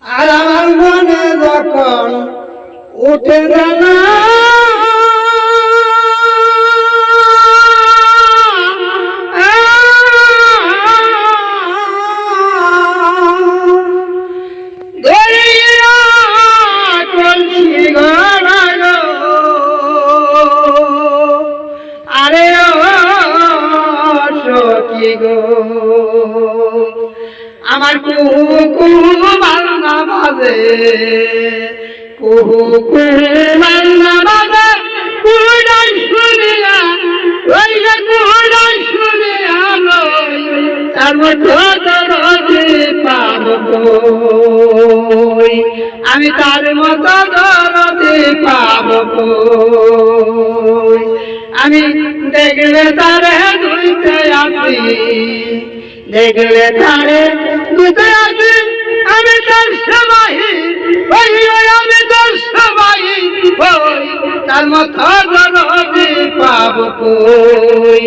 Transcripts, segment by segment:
আর আমার মনে যখন উঠে না আরে সখী গো আমার কুহু কুহু বাজনা বাজে কুহু কুহু বাজনা বাজে কুহুটাই শুনিয়া ওই যে কুহুটাই শুনিয়া তার মধ্যে দরদে পাব কই আমি তার মতো দরদে পাব কই আমি দেখলে তারে দুইতে আসি দেখলে তারে দুইতে আসি আমি তার সবাই আমি তার সবাই তার মতো দরদি পাব কই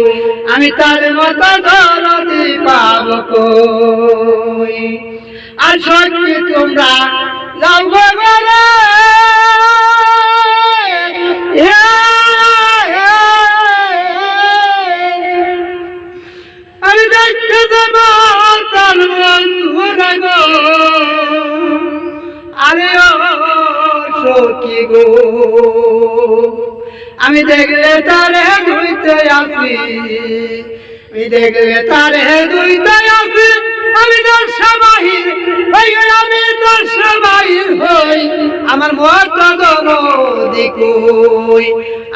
আমি তার মতো দরদি পাব কই আর সত্যি তোমরা যাও গো ঘরে আমি দেখতে যাব তার বন্ধুরা গো আরে ও সখী গো আমি দেখলে তারে দুইতে আসি আমি দেখলে তারে দুইতে আসি আমি তোর সবাহির আমি তোর সবাহির হই আমার মত দরদি কই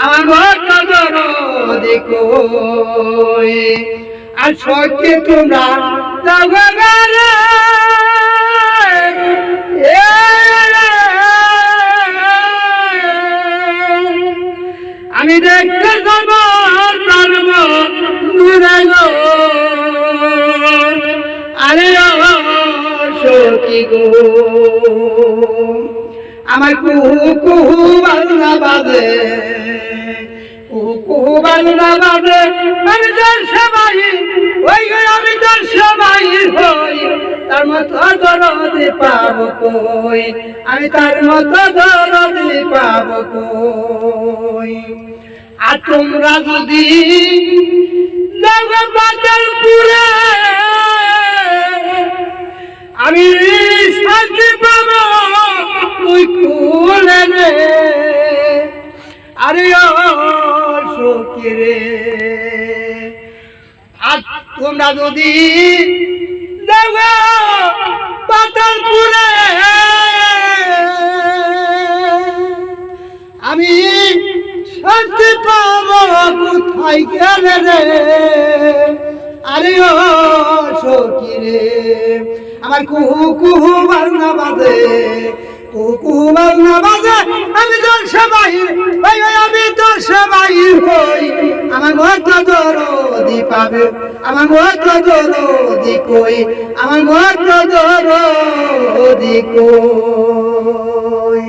আমার মত দরদি কই আর সত্যি তোমরা জগগারে আমি দেখতে যাব তার দূরে গো আরে সখী গো আমার কুহু কুহু বাজনা বাজে কুহু কুহু বাজনা বাজে আমি তোর সবাই ওই আমি তোর সবাই হই তার মতো দরদি পাব কই আমি তার মতো দরদি পাব কই আর তোমরা যদি জগৎপুরে আমি শান্তি পাব তুই খুলে রে আরে ও সখী রে আর তোমরা যদি পাতালপুরে আমি শান্তি পাব কোথায় গেলে রে আরে ও সখী রে আমার কুহু কুহু বাজনা বাজে কুহু কুহু বাজনা বাজে আমি তোর সবাই আমি তোর সবাই হই আমার মত দরদি পাবে আমার মত দরদি কই আমার মত দরদি কই